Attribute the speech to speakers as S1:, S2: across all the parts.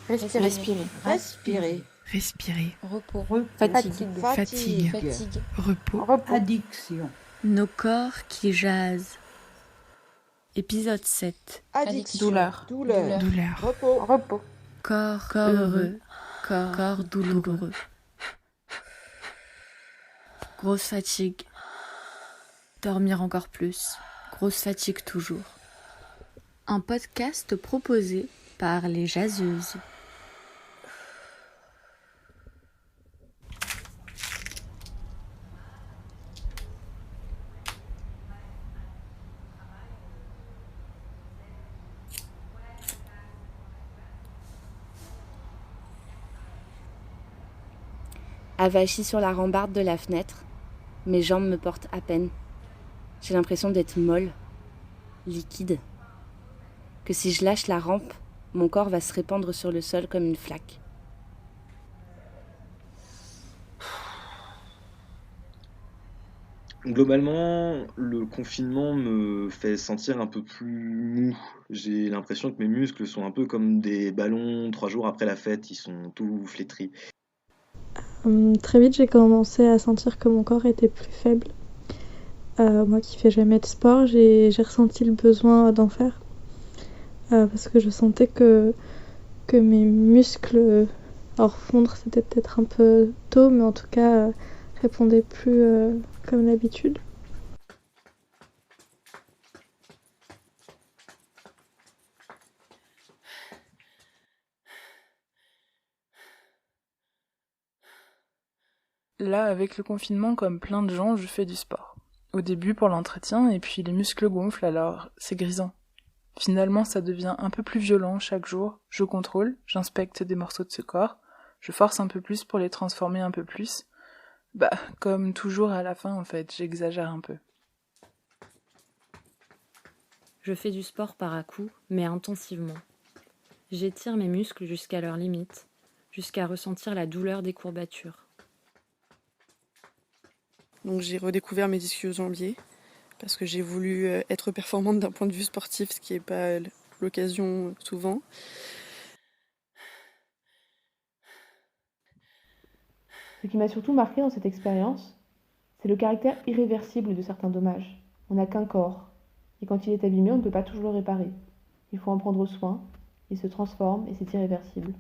S1: Respirer.
S2: Respirer.
S1: Repos.
S2: Fatigue. Repos.
S3: Addiction.
S2: Nos corps qui jasent. Épisode 7.
S1: Addiction.
S3: Douleur.
S2: Douleur.
S3: Repos.
S2: Corps heureux. Corps douloureux. Grosse fatigue. Dormir encore plus. Grosse fatigue toujours. Un podcast proposé par les jaseuses.
S4: Avachie sur la rambarde de la fenêtre, mes jambes me portent à peine. J'ai l'impression d'être molle, liquide. Que si je lâche la rampe, mon corps va se répandre sur le sol comme une flaque.
S5: Globalement, le confinement me fait sentir un peu plus mou. J'ai l'impression que mes muscles sont un peu comme des ballons 3 jours après la fête, ils sont tout flétris.
S6: Très vite, j'ai commencé à sentir que mon corps était plus faible. Moi qui fais jamais de sport, j'ai ressenti le besoin d'en faire. Parce que je sentais que mes muscles, alors fondre c'était peut-être un peu tôt, mais en tout cas répondaient plus comme d'habitude.
S3: Là, avec le confinement, comme plein de gens, je fais du sport. Au début pour l'entretien, et puis les muscles gonflent, alors c'est grisant. Finalement, ça devient un peu plus violent chaque jour. Je contrôle, j'inspecte des morceaux de ce corps, je force un peu plus pour les transformer un peu plus. Comme toujours à la fin, en fait, j'exagère un peu.
S7: Je fais du sport par à-coups, mais intensivement. J'étire mes muscles jusqu'à leur limite, jusqu'à ressentir la douleur des courbatures.
S8: Donc j'ai redécouvert mes ischio-jambiers parce que j'ai voulu être performante d'un point de vue sportif, ce qui n'est pas l'occasion souvent.
S9: Ce qui m'a surtout marqué dans cette expérience, c'est le caractère irréversible de certains dommages. On n'a qu'un corps, et quand il est abîmé, on ne peut pas toujours le réparer. Il faut en prendre soin, il se transforme et c'est irréversible.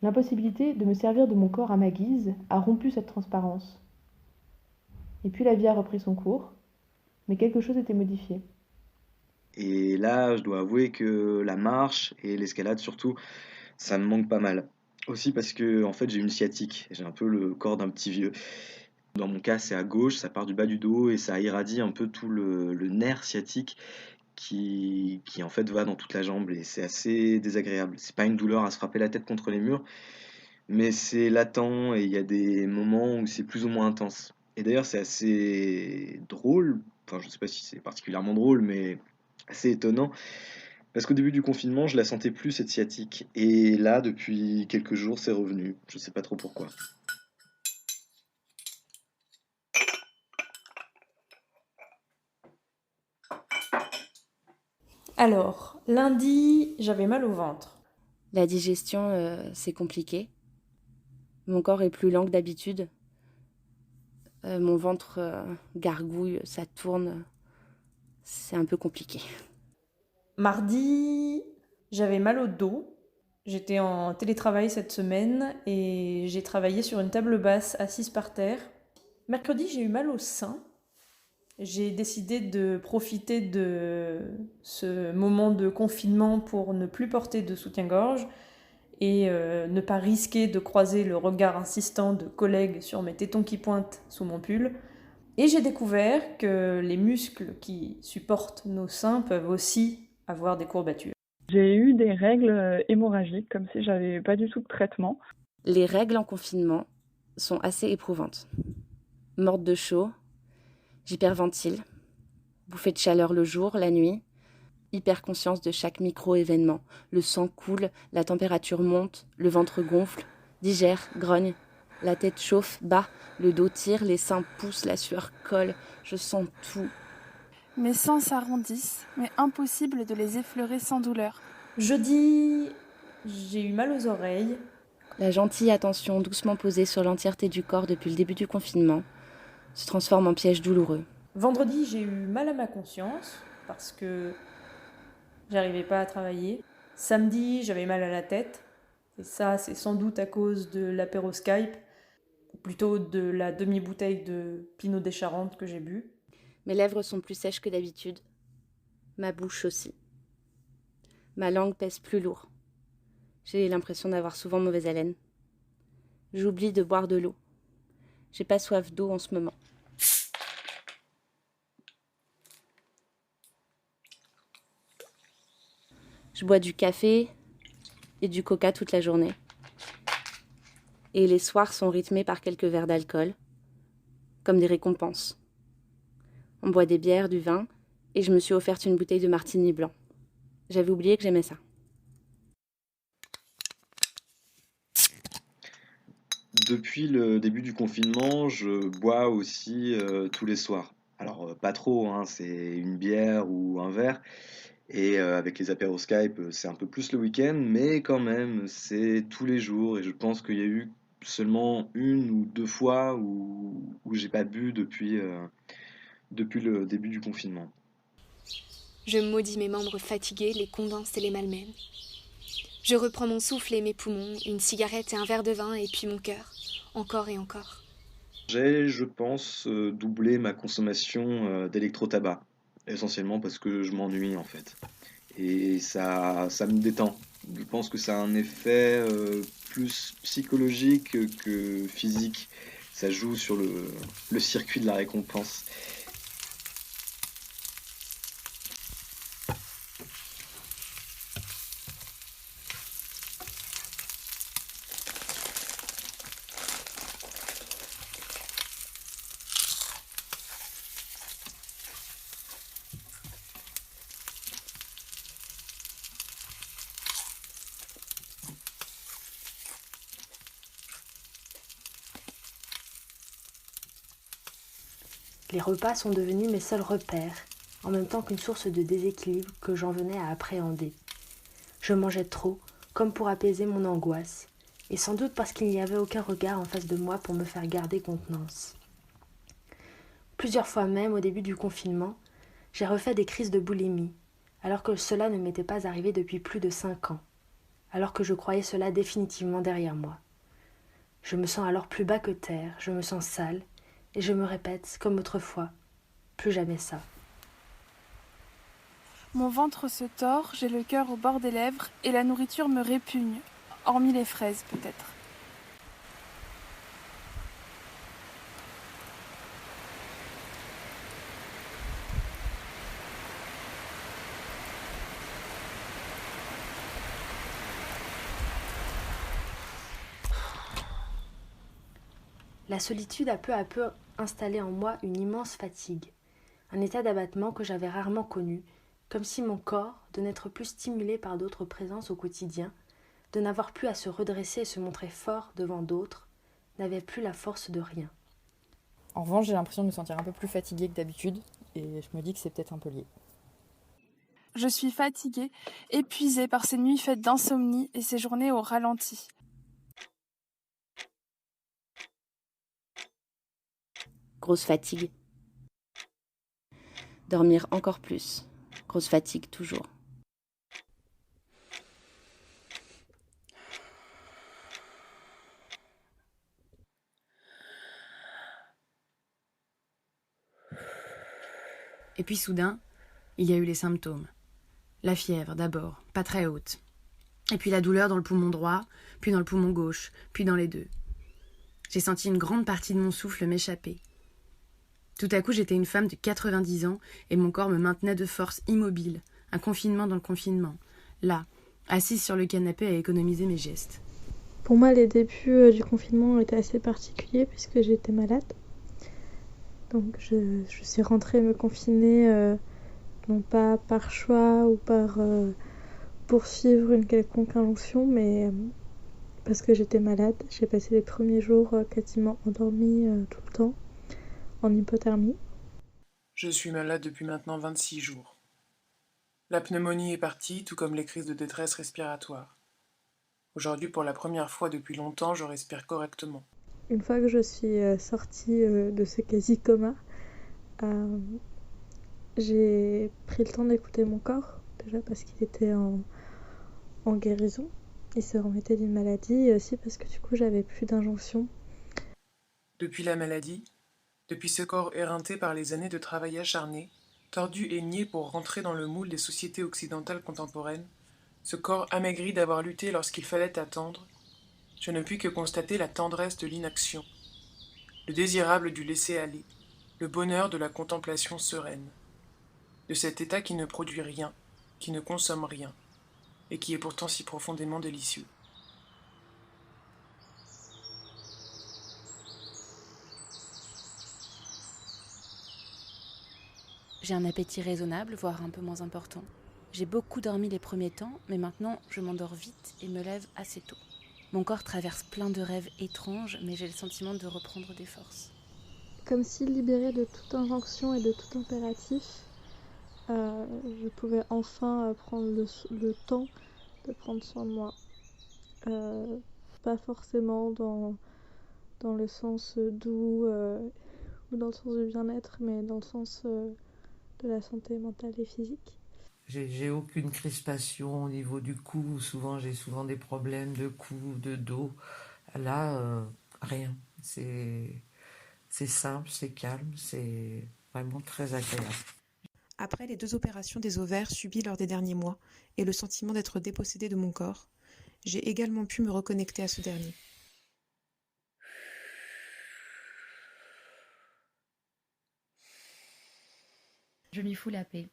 S9: L'impossibilité de me servir de mon corps à ma guise a rompu cette transparence. Et puis la vie a repris son cours, mais quelque chose était modifié.
S5: Et là, je dois avouer que la marche et l'escalade surtout, ça me manque pas mal. Aussi parce que en fait j'ai une sciatique, j'ai un peu le corps d'un petit vieux. Dans mon cas, c'est à gauche, ça part du bas du dos et ça irradie un peu tout le nerf sciatique qui en fait va dans toute la jambe et c'est assez désagréable. C'est pas une douleur à se frapper la tête contre les murs, mais c'est latent et il y a des moments où c'est plus ou moins intense. Et d'ailleurs, c'est assez drôle, enfin je sais pas si c'est particulièrement drôle, mais assez étonnant, parce qu'au début du confinement, je la sentais plus cette sciatique, et là, depuis quelques jours, c'est revenu. Je sais pas trop pourquoi.
S1: Alors, lundi, j'avais mal au ventre.
S4: La digestion, c'est compliqué. Mon corps est plus lent que d'habitude. Mon ventre gargouille, ça tourne. C'est un peu compliqué.
S1: Mardi, j'avais mal au dos. J'étais en télétravail cette semaine et j'ai travaillé sur une table basse assise par terre. Mercredi, j'ai eu mal au sein. J'ai décidé de profiter de ce moment de confinement pour ne plus porter de soutien-gorge et ne pas risquer de croiser le regard insistant de collègues sur mes tétons qui pointent sous mon pull. Et j'ai découvert que les muscles qui supportent nos seins peuvent aussi avoir des courbatures.
S10: J'ai eu des règles hémorragiques, comme si j'avais pas du tout de traitement.
S4: Les règles en confinement sont assez éprouvantes. Morte de chaud, j'hyperventile, bouffée de chaleur le jour, la nuit, hyper conscience de chaque micro-événement. Le sang coule, la température monte, le ventre gonfle, digère, grogne, la tête chauffe, bat, le dos tire, les seins poussent, la sueur colle, je sens tout.
S11: Mes seins s'arrondissent, mais impossible de les effleurer sans douleur.
S1: Jeudi, J'ai eu mal aux oreilles.
S4: La gentille attention doucement posée sur l'entièreté du corps depuis le début du confinement se transforme en piège douloureux.
S1: Vendredi, j'ai eu mal à ma conscience parce que j'arrivais pas à travailler. Samedi, j'avais mal à la tête. Et ça, c'est sans doute à cause de l'apéro Skype, ou plutôt de la demi-bouteille de Pinot des Charentes que j'ai bu.
S4: Mes lèvres sont plus sèches que d'habitude. Ma bouche aussi. Ma langue pèse plus lourd. J'ai l'impression d'avoir souvent mauvaise haleine. J'oublie de boire de l'eau. J'ai pas soif d'eau en ce moment. Je bois du café et du coca toute la journée. Et les soirs sont rythmés par quelques verres d'alcool, comme des récompenses. On boit des bières, du vin, et je me suis offerte une bouteille de martini blanc. J'avais oublié que j'aimais ça.
S5: Depuis le début du confinement, je bois aussi tous les soirs. Alors pas trop, hein, c'est une bière ou un verre. Et avec les apéros Skype, c'est un peu plus le week-end, mais quand même, c'est tous les jours. Et je pense qu'il y a eu seulement une ou deux fois où j'ai pas bu depuis le début du confinement.
S11: Je maudis mes membres fatigués, les condense et les malmène. Je reprends mon souffle et mes poumons, une cigarette et un verre de vin, et puis mon cœur, encore et encore.
S5: J'ai, je pense, doublé ma consommation d'électro-tabac, essentiellement parce que je m'ennuie en fait. Et ça me détend. Je pense que ça a un effet plus psychologique que physique. Ça joue sur le circuit de la récompense.
S12: Les repas sont devenus mes seuls repères, en même temps qu'une source de déséquilibre que j'en venais à appréhender. Je mangeais trop, comme pour apaiser mon angoisse, et sans doute parce qu'il n'y avait aucun regard en face de moi pour me faire garder contenance. Plusieurs fois même, au début du confinement, j'ai refait des crises de boulimie, alors que cela ne m'était pas arrivé depuis plus de 5 ans, alors que je croyais cela définitivement derrière moi. Je me sens alors plus bas que terre, je me sens sale, et je me répète, comme autrefois, plus jamais ça.
S13: Mon ventre se tord, j'ai le cœur au bord des lèvres, et la nourriture me répugne, hormis les fraises peut-être.
S12: La solitude a peu à peu installé en moi une immense fatigue, un état d'abattement que j'avais rarement connu, comme si mon corps, de n'être plus stimulé par d'autres présences au quotidien, de n'avoir plus à se redresser et se montrer fort devant d'autres, n'avait plus la force de rien.
S14: En revanche, j'ai l'impression de me sentir un peu plus fatiguée que d'habitude, et je me dis que c'est peut-être un peu lié.
S13: Je suis fatiguée, épuisée par ces nuits faites d'insomnie et ces journées au ralenti.
S4: Grosse fatigue. Dormir encore plus. Grosse fatigue toujours.
S7: Et puis soudain, il y a eu les symptômes. La fièvre d'abord, pas très haute. Et puis la douleur dans le poumon droit, puis dans le poumon gauche, puis dans les deux. J'ai senti une grande partie de mon souffle m'échapper. Tout à coup, j'étais une femme de 90 ans et mon corps me maintenait de force immobile, un confinement dans le confinement, là, assise sur le canapé à économiser mes gestes.
S6: Pour moi, les débuts du confinement étaient assez particuliers puisque j'étais malade. Donc je suis rentrée me confiner, non pas par choix ou par poursuivre une quelconque injonction, mais parce que j'étais malade. J'ai passé les premiers jours quasiment endormie tout le temps, en hypothermie.
S3: Je suis malade depuis maintenant 26 jours. La pneumonie est partie, tout comme les crises de détresse respiratoire. Aujourd'hui, pour la première fois depuis longtemps, je respire correctement.
S6: Une fois que je suis sortie de ce quasi-coma, j'ai pris le temps d'écouter mon corps, déjà parce qu'il était en guérison. Il se remettait d'une maladie et aussi parce que du coup j'avais plus d'injonctions.
S3: Depuis la maladie, depuis ce corps éreinté par les années de travail acharné, tordu et niais pour rentrer dans le moule des sociétés occidentales contemporaines, ce corps amaigri d'avoir lutté lorsqu'il fallait attendre, je ne puis que constater la tendresse de l'inaction, le désirable du laisser-aller, le bonheur de la contemplation sereine, de cet état qui ne produit rien, qui ne consomme rien, et qui est pourtant si profondément délicieux.
S2: J'ai un appétit raisonnable, voire un peu moins important. J'ai beaucoup dormi les premiers temps, mais maintenant je m'endors vite et me lève assez tôt. Mon corps traverse plein de rêves étranges, mais j'ai le sentiment de reprendre des forces.
S6: Comme si libérée de toute injonction et de tout impératif, je pouvais enfin prendre le temps de prendre soin de moi. Pas forcément dans le sens doux ou dans le sens du bien-être, mais dans le sens de la santé mentale et physique.
S15: J'ai aucune crispation au niveau du cou. J'ai souvent des problèmes de cou, de dos. Là, rien. C'est simple, c'est calme, c'est vraiment très agréable.
S16: Après les 2 opérations des ovaires subies lors des derniers mois et le sentiment d'être dépossédée de mon corps, j'ai également pu me reconnecter à ce dernier.
S17: Je lui fous la paix.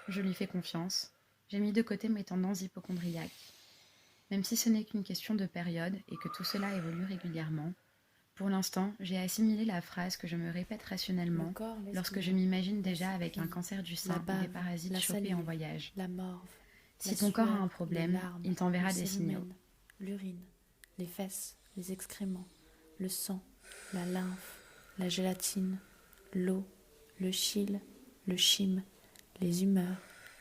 S17: Je lui fais confiance. J'ai mis de côté mes tendances hypocondriaques. Même si ce n'est qu'une question de période et que tout cela évolue régulièrement, pour l'instant, j'ai assimilé la phrase que je me répète rationnellement lorsque je m'imagine déjà avec un cancer du sein ou des parasites chopés en voyage.
S2: La morve,
S17: si ton corps a un problème, il t'enverra des signaux.
S2: L'urine, les fesses, les excréments, le sang, la lymphe, la gélatine, l'eau, le chyle, le chyme, les humeurs,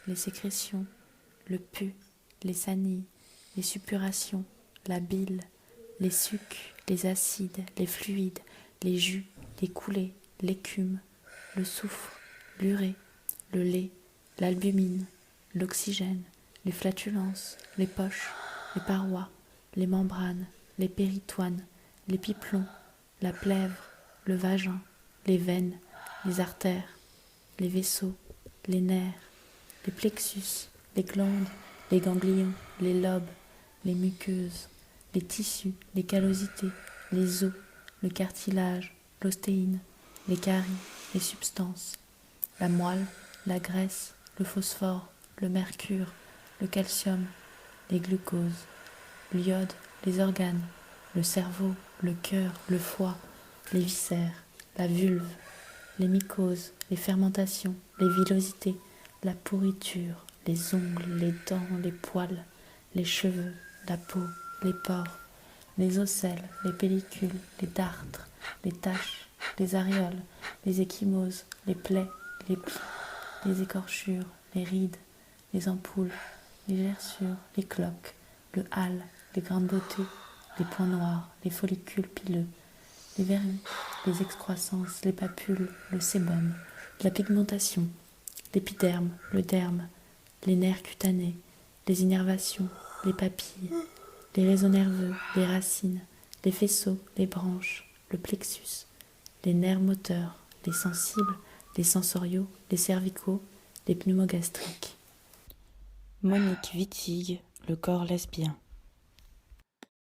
S2: les sécrétions, le pus, les sanilles, les suppurations, la bile, les sucs, les acides, les fluides, les jus, les coulées, l'écume, le soufre, l'urée, le lait, l'albumine, l'oxygène, les flatulences, les poches, les parois, les membranes, les péritoines, les pipelons, la plèvre, le vagin, les veines, les artères, les vaisseaux, les nerfs, les plexus, les glandes, les ganglions, les lobes, les muqueuses, les tissus, les callosités, les os, le cartilage, l'ostéine, les caries, les substances, la moelle, la graisse, le phosphore, le mercure, le calcium, les glucoses, l'iode, les organes, le cerveau, le cœur, le foie, les viscères, la vulve, les mycoses, les fermentations, les villosités, la pourriture, les ongles, les dents, les poils, les cheveux, la peau, les pores, les ocelles, les pellicules, les dartres, les taches, les aréoles, les ecchymoses, les plaies, les plis, les écorchures, les rides, les ampoules, les gerçures, les cloques, le hâle, les grains de beauté, les points noirs, les follicules pileux, les verrues, les excroissances, les papules, le sébum, la pigmentation, l'épiderme, le derme, les nerfs cutanés, les innervations, les papilles, les réseaux nerveux, les racines, les faisceaux, les branches, le plexus, les nerfs moteurs, les sensibles, les sensoriaux, les cervicaux, les pneumogastriques.
S18: Monique Wittig, le corps lesbien.